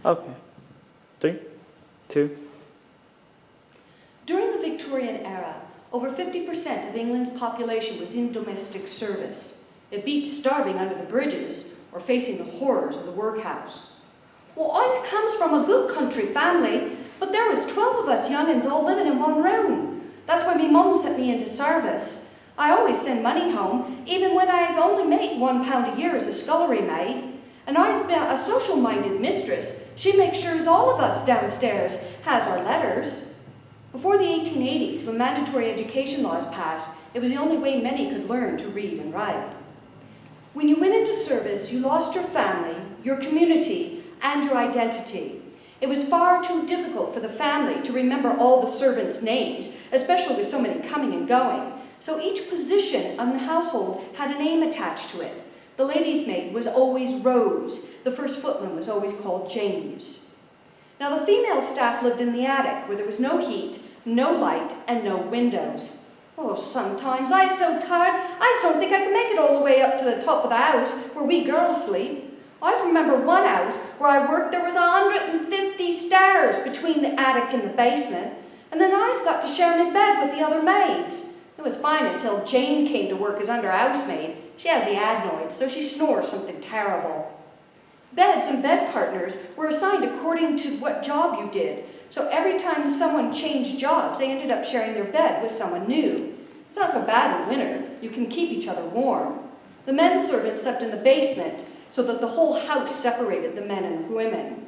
Okay. 3, 2. During the Victorian era, over 50% of England's population was in domestic service. It beat starving under the bridges or facing the horrors of the workhouse. Well, I comes from a good country family, but there was 12 of us young'uns all living in one room. That's why me mum sent me into service. I always send money home, even when I've only made £1 a year as a scullery maid. And I've been a social-minded mistress. She makes sure as all of us downstairs has our letters. Before the 1880s, when mandatory education laws passed, it was the only way many could learn to read and write. When you went into service, you lost your family, your community, and your identity. It was far too difficult for the family to remember all the servants' names, especially with so many coming and going. So each position in the household had a name attached to it. The lady's maid was always Rose. The first footman was always called James. Now the female staff lived in the attic, where there was no heat, no light, and no windows. Oh, sometimes I was so tired, I just don't think I can make it all the way up to the top of the house where we girls sleep. I just remember one house where I worked, there was 150 stairs between the attic and the basement, and then I just got to share my bed with the other maids. It was fine until Jane came to work as under housemaid. She has the adenoids, so she snores something terrible. Beds and bed partners were assigned according to what job you did. So every time someone changed jobs, they ended up sharing their bed with someone new. It's not so bad in winter. You can keep each other warm. The men servants slept in the basement so that the whole house separated the men and women.